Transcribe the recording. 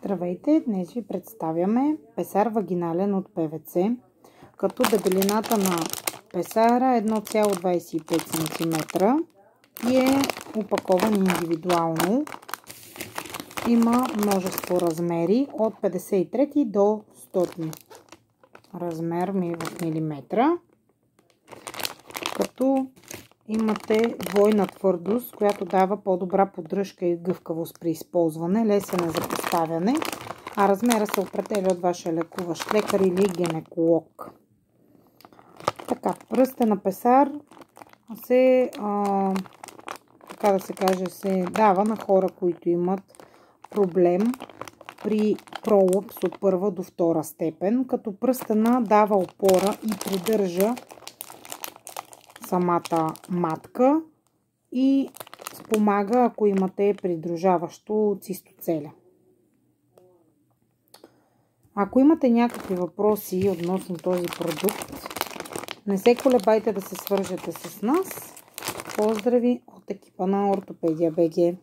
Здравейте! Днес ви представяме песар вагинален от ПВЦ, като дебелината на песара е 1,25 см и е опакован индивидуално. Има множество размери от 53 до 100 размер в милиметра, като имате двойна твърдост, която дава по-добра поддръжка и гъвкавост при използване, лесен е за поставяне, а размера се определя от вашия лекуващ лекар или гинеколог. Така, пръстена песар се, така да се каже, се дава на хора, които имат проблем при пролапс от първа до втора степен, като пръстена дава опора и придържа самата матка и спомага, ако имате придружаващо цистоцеле. Ако имате някакви въпроси относно този продукт, не се колебайте да се свържете с нас. Поздрави от екипа на Ортопедия БГ.